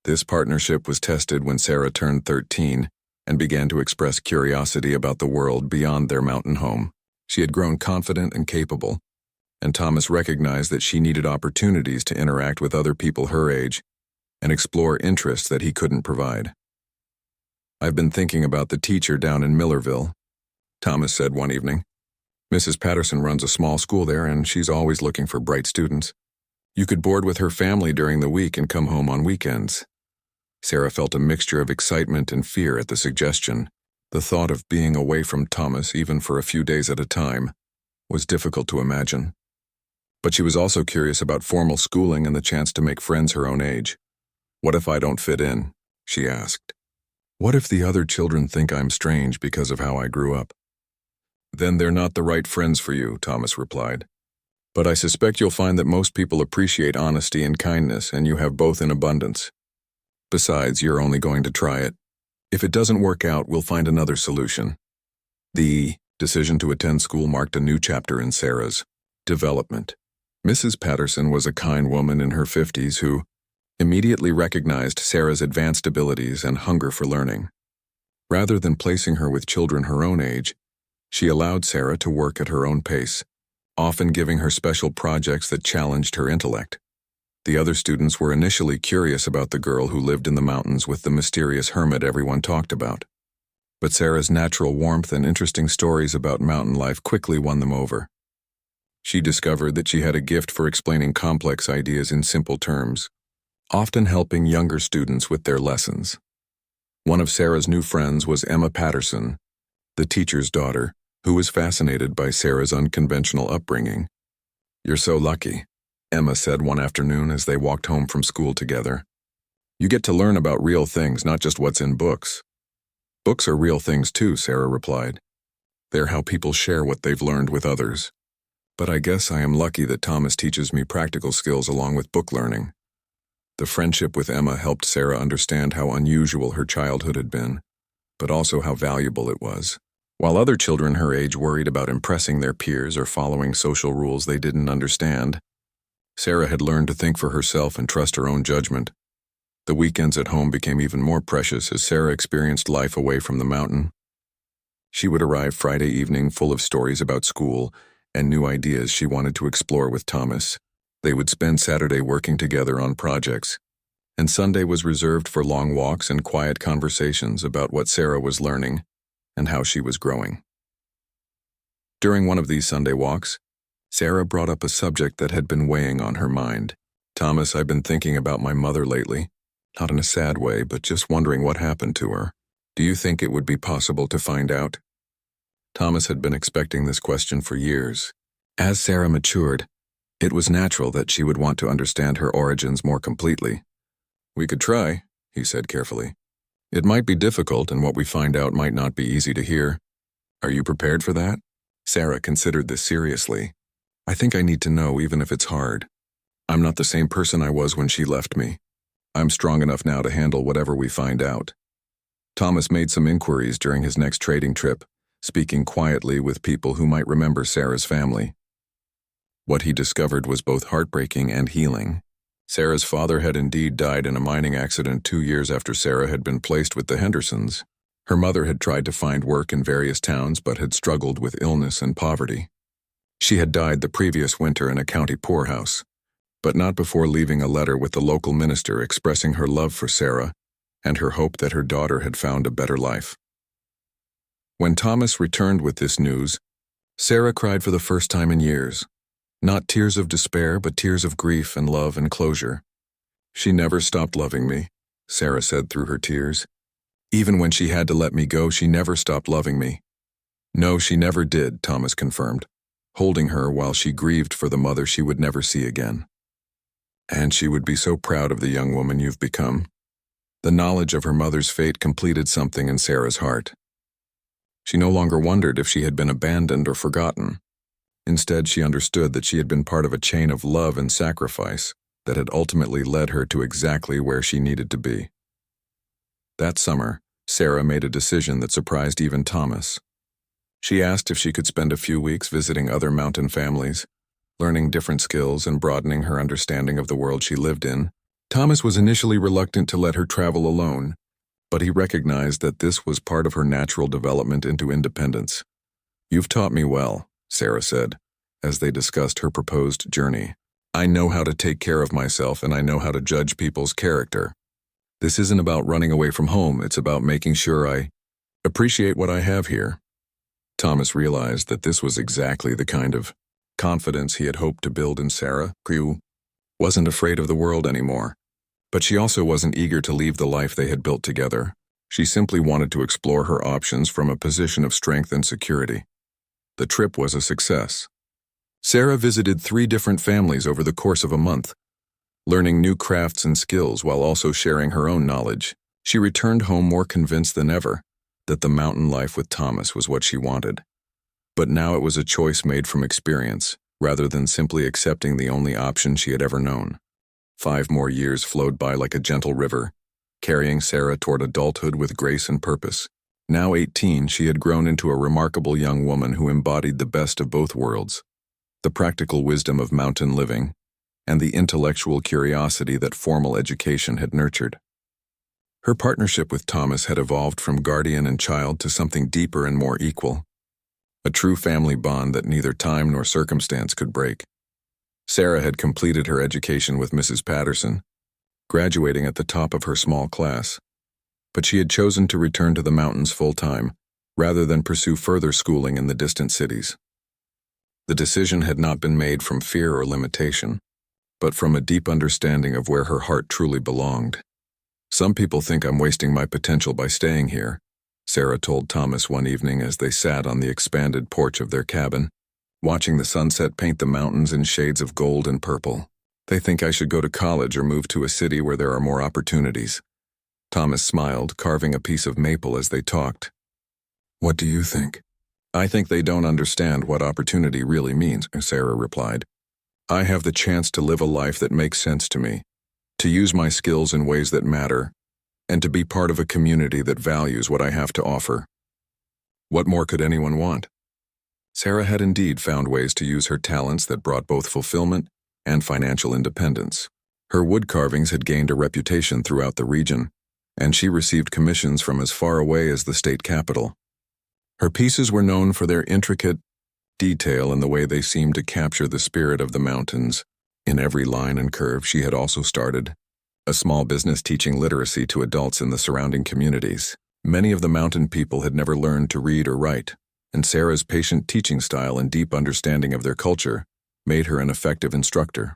This partnership was tested when Sarah turned 13 and began to express curiosity about the world beyond their mountain home. She had grown confident and capable, and Thomas recognized that she needed opportunities to interact with other people her age and explore interests that he couldn't provide. "I've been thinking about the teacher down in Millerville," Thomas said one evening. "Mrs. Patterson runs a small school there, and she's always looking for bright students. You could board with her family during the week and come home on weekends." Sarah felt a mixture of excitement and fear at the suggestion. The thought of being away from Thomas, even for a few days at a time, was difficult to imagine. But she was also curious about formal schooling and the chance to make friends her own age. "What if I don't fit in?" she asked. "What if the other children think I'm strange because of how I grew up?" "Then they're not the right friends for you," Thomas replied. "But I suspect you'll find that most people appreciate honesty and kindness, and you have both in abundance. Besides, you're only going to try it. If it doesn't work out, we'll find another solution." The decision to attend school marked a new chapter in Sarah's development. Mrs. Patterson was a kind woman in her 50s who immediately recognized Sarah's advanced abilities and hunger for learning. Rather than placing her with children her own age, she allowed Sarah to work at her own pace, often giving her special projects that challenged her intellect. The other students were initially curious about the girl who lived in the mountains with the mysterious hermit everyone talked about. But Sarah's natural warmth and interesting stories about mountain life quickly won them over. She discovered that she had a gift for explaining complex ideas in simple terms, often helping younger students with their lessons. One of Sarah's new friends was Emma Patterson, the teacher's daughter, who was fascinated by Sarah's unconventional upbringing. "You're so lucky," Emma said one afternoon as they walked home from school together. "You get to learn about real things, not just what's in books." "Books are real things too," Sarah replied. "They're how people share what they've learned with others. But I guess I am lucky that Thomas teaches me practical skills along with book learning." The friendship with Emma helped Sarah understand how unusual her childhood had been, but also how valuable it was. While other children her age worried about impressing their peers or following social rules they didn't understand, Sarah had learned to think for herself and trust her own judgment. The weekends at home became even more precious as Sarah experienced life away from the mountain. She would arrive Friday evening full of stories about school and new ideas she wanted to explore with Thomas. They would spend Saturday working together on projects, and Sunday was reserved for long walks and quiet conversations about what Sarah was learning and how she was growing. During one of these Sunday walks, Sarah brought up a subject that had been weighing on her mind. "Thomas, I've been thinking about my mother lately, not in a sad way, but just wondering what happened to her. Do you think it would be possible to find out?" Thomas had been expecting this question for years. As Sarah matured, it was natural that she would want to understand her origins more completely. "We could try," he said carefully. "It might be difficult, and what we find out might not be easy to hear. Are you prepared for that?" Sarah considered this seriously. "I think I need to know, even if it's hard. I'm not the same person I was when she left me. I'm strong enough now to handle whatever we find out." Thomas made some inquiries during his next trading trip, speaking quietly with people who might remember Sarah's family. What he discovered was both heartbreaking and healing. Sarah's father had indeed died in a mining accident 2 years after Sarah had been placed with the Hendersons. Her mother had tried to find work in various towns but had struggled with illness and poverty. She had died the previous winter in a county poorhouse, but not before leaving a letter with the local minister expressing her love for Sarah and her hope that her daughter had found a better life. When Thomas returned with this news, Sarah cried for the first time in years. Not tears of despair, but tears of grief and love and closure. "She never stopped loving me," Sarah said through her tears. "Even when she had to let me go, she never stopped loving me." "No, she never did," Thomas confirmed, holding her while she grieved for the mother she would never see again. "And she would be so proud of the young woman you've become." The knowledge of her mother's fate completed something in Sarah's heart. She no longer wondered if she had been abandoned or forgotten. Instead, she understood that she had been part of a chain of love and sacrifice that had ultimately led her to exactly where she needed to be. That summer, Sarah made a decision that surprised even Thomas. She asked if she could spend a few weeks visiting other mountain families, learning different skills and broadening her understanding of the world she lived in. Thomas was initially reluctant to let her travel alone, but he recognized that this was part of her natural development into independence. "You've taught me well," Sarah said, as they discussed her proposed journey. "I know how to take care of myself, and I know how to judge people's character. This isn't about running away from home, it's about making sure I appreciate what I have here." Thomas realized that this was exactly the kind of confidence he had hoped to build in Sarah, who wasn't afraid of the world anymore. But she also wasn't eager to leave the life they had built together. She simply wanted to explore her options from a position of strength and security. The trip was a success. Sarah visited 3 different families over the course of a month, learning new crafts and skills while also sharing her own knowledge. She returned home more convinced than ever that the mountain life with Thomas was what she wanted. But now it was a choice made from experience, rather than simply accepting the only option she had ever known. 5 more years flowed by like a gentle river, carrying Sarah toward adulthood with grace and purpose. Now 18, she had grown into a remarkable young woman who embodied the best of both worlds, the practical wisdom of mountain living and the intellectual curiosity that formal education had nurtured. Her partnership with Thomas had evolved from guardian and child to something deeper and more equal, a true family bond that neither time nor circumstance could break. Sarah had completed her education with Mrs. Patterson, graduating at the top of her small class, but she had chosen to return to the mountains full-time, rather than pursue further schooling in the distant cities. The decision had not been made from fear or limitation, but from a deep understanding of where her heart truly belonged. "Some people think I'm wasting my potential by staying here," Sarah told Thomas one evening as they sat on the expanded porch of their cabin, watching the sunset paint the mountains in shades of gold and purple. "They think I should go to college or move to a city where there are more opportunities." Thomas smiled, carving a piece of maple as they talked. "What do you think?" "I think they don't understand what opportunity really means," Sarah replied. "I have the chance to live a life that makes sense to me, to use my skills in ways that matter, and to be part of a community that values what I have to offer. What more could anyone want?" Sarah had indeed found ways to use her talents that brought both fulfillment and financial independence. Her wood carvings had gained a reputation throughout the region, and she received commissions from as far away as the state capital. Her pieces were known for their intricate detail and the way they seemed to capture the spirit of the mountains. In every line and curve, she had also started a small business teaching literacy to adults in the surrounding communities. Many of the mountain people had never learned to read or write, and Sarah's patient teaching style and deep understanding of their culture made her an effective instructor.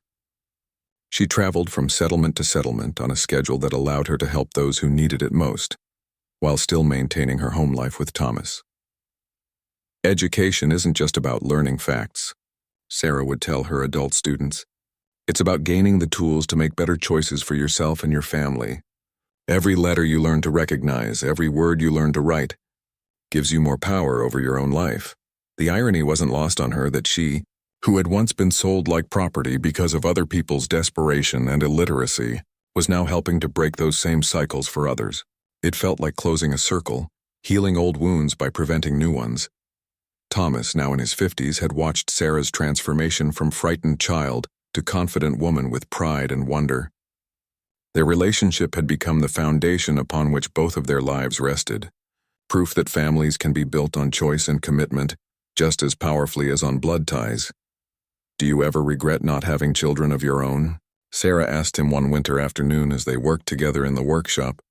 She traveled from settlement to settlement on a schedule that allowed her to help those who needed it most, while still maintaining her home life with Thomas. Education isn't just about learning facts, Sarah would tell her adult students. It's about gaining the tools to make better choices for yourself and your family. Every letter you learn to recognize, every word you learn to write, gives you more power over your own life. The irony wasn't lost on her that she, who had once been sold like property because of other people's desperation and illiteracy, was now helping to break those same cycles for others. It felt like closing a circle, healing old wounds by preventing new ones. Thomas, now in his 50s, had watched Sarah's transformation from frightened child to confident woman with pride and wonder. Their relationship had become the foundation upon which both of their lives rested, proof that families can be built on choice and commitment just as powerfully as on blood ties. "Do you ever regret not having children of your own?" Sarah asked him one winter afternoon as they worked together in the workshop,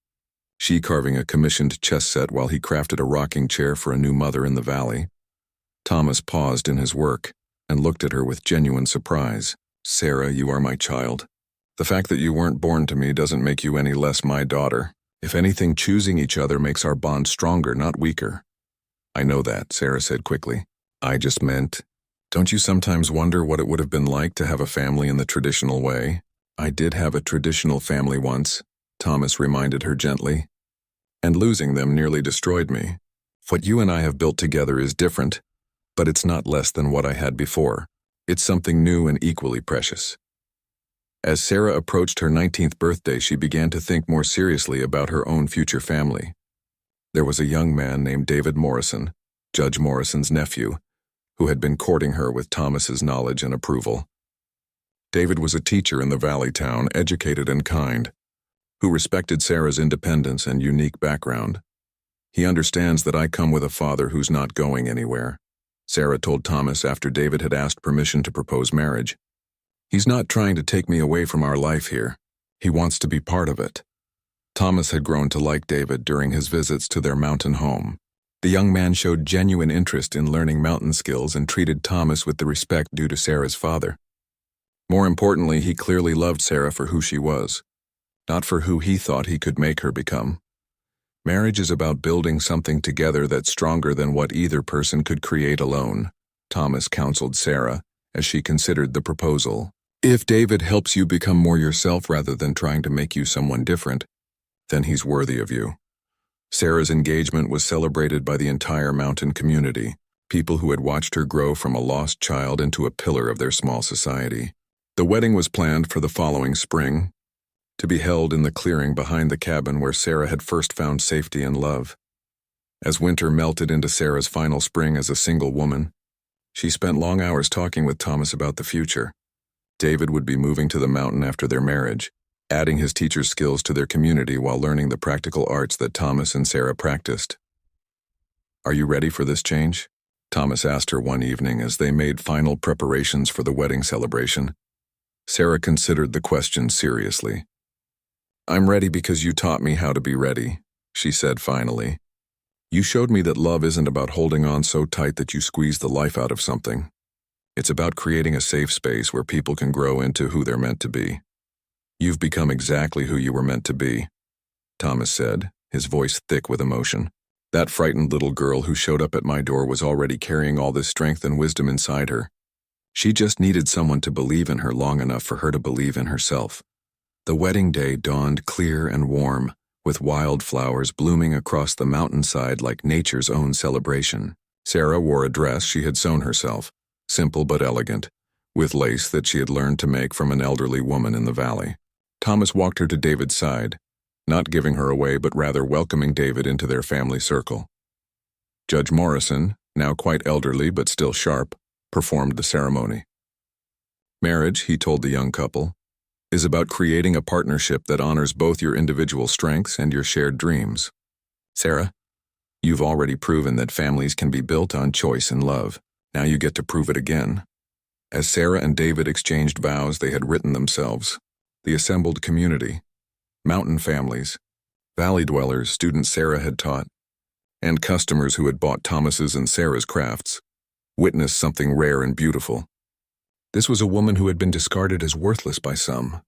she carving a commissioned chess set while he crafted a rocking chair for a new mother in the valley. Thomas paused in his work and looked at her with genuine surprise. "Sarah, you are my child. The fact that you weren't born to me doesn't make you any less my daughter. If anything, choosing each other makes our bond stronger, not weaker." "I know that," Sarah said quickly. "I just meant, don't you sometimes wonder what it would have been like to have a family in the traditional way?" "I did have a traditional family once," Thomas reminded her gently. "And losing them nearly destroyed me. What you and I have built together is different, but it's not less than what I had before. It's something new and equally precious." As Sarah approached her 19th birthday, she began to think more seriously about her own future family. There was a young man named David Morrison, Judge Morrison's nephew, who had been courting her with Thomas's knowledge and approval. David was a teacher in the valley town, educated and kind, who respected Sarah's independence and unique background. "He understands that I come with a father who's not going anywhere," Sarah told Thomas after David had asked permission to propose marriage. "He's not trying to take me away from our life here. He wants to be part of it." Thomas had grown to like David during his visits to their mountain home. The young man showed genuine interest in learning mountain skills and treated Thomas with the respect due to Sarah's father. More importantly, he clearly loved Sarah for who she was, not for who he thought he could make her become. Marriage is about building something together that's stronger than what either person could create alone, Thomas counseled Sarah as she considered the proposal. "If David helps you become more yourself rather than trying to make you someone different, then he's worthy of you." Sarah's engagement was celebrated by the entire mountain community, people who had watched her grow from a lost child into a pillar of their small society. The wedding was planned for the following spring, to be held in the clearing behind the cabin where Sarah had first found safety and love. As winter melted into Sarah's final spring as a single woman, she spent long hours talking with Thomas about the future. David would be moving to the mountain after their marriage, adding his teacher's skills to their community while learning the practical arts that Thomas and Sarah practiced. "Are you ready for this change?" Thomas asked her one evening as they made final preparations for the wedding celebration. Sarah considered the question seriously. "I'm ready because you taught me how to be ready," she said finally. "You showed me that love isn't about holding on so tight that you squeeze the life out of something. It's about creating a safe space where people can grow into who they're meant to be. You've become exactly who you were meant to be," Thomas said, his voice thick with emotion. "That frightened little girl who showed up at my door was already carrying all this strength and wisdom inside her. She just needed someone to believe in her long enough for her to believe in herself." The wedding day dawned clear and warm, with wildflowers blooming across the mountainside like nature's own celebration. Sarah wore a dress she had sewn herself, simple but elegant, with lace that she had learned to make from an elderly woman in the valley. Thomas walked her to David's side, not giving her away but rather welcoming David into their family circle. Judge Morrison, now quite elderly but still sharp, performed the ceremony. "Marriage," he told the young couple, "is about creating a partnership that honors both your individual strengths and your shared dreams. Sarah, you've already proven that families can be built on choice and love. Now you get to prove it again." As Sarah and David exchanged vows they had written themselves, the assembled community, mountain families, Valley dwellers, students Sarah had taught, and customers who had bought Thomas's and Sarah's crafts, witnessed something rare and beautiful. This was a woman who had been discarded as worthless by some,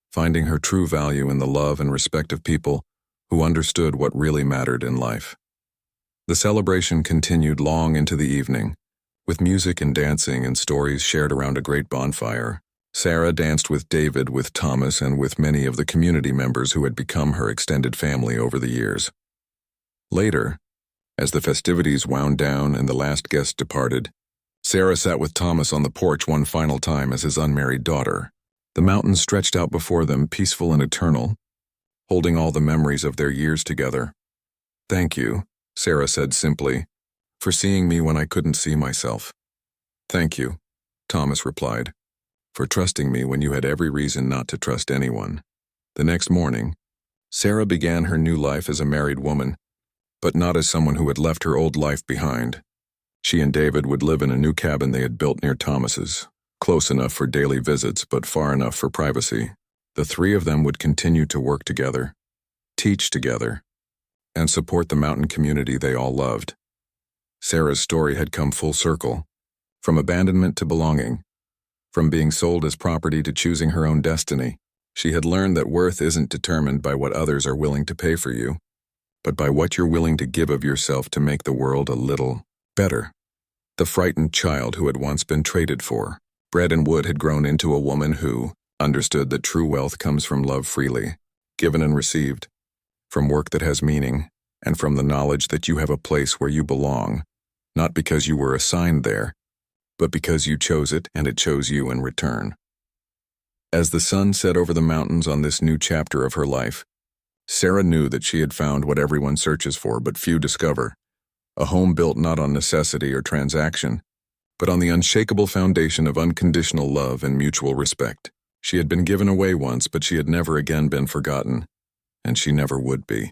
finding her true value in the love and respect of people who understood what really mattered in life. The celebration continued long into the evening, with music and dancing and stories shared around a great bonfire. Sarah danced with David, with Thomas, and with many of the community members who had become her extended family over the years. Later, as the festivities wound down and the last guest departed, Sarah sat with Thomas on the porch one final time as his unmarried daughter. The mountains stretched out before them, peaceful and eternal, holding all the memories of their years together. "Thank you," Sarah said simply, "for seeing me when I couldn't see myself." "Thank you," Thomas replied, "for trusting me when you had every reason not to trust anyone." The next morning, Sarah began her new life as a married woman, but not as someone who had left her old life behind. She and David would live in a new cabin they had built near Thomas's, close enough for daily visits but far enough for privacy. The three of them would continue to work together, teach together, and support the mountain community they all loved. Sarah's story had come full circle, from abandonment to belonging, from being sold as property to choosing her own destiny. She had learned that worth isn't determined by what others are willing to pay for you, but by what you're willing to give of yourself to make the world a little better. The frightened child who had once been traded for bread and wood had grown into a woman who understood that true wealth comes from love freely, given and received, from work that has meaning, and from the knowledge that you have a place where you belong, not because you were assigned there, but because you chose it and it chose you in return. As the sun set over the mountains on this new chapter of her life, Sarah knew that she had found what everyone searches for but few discover, a home built not on necessity or transaction, but on the unshakable foundation of unconditional love and mutual respect. She had been given away once, but she had never again been forgotten, and she never would be.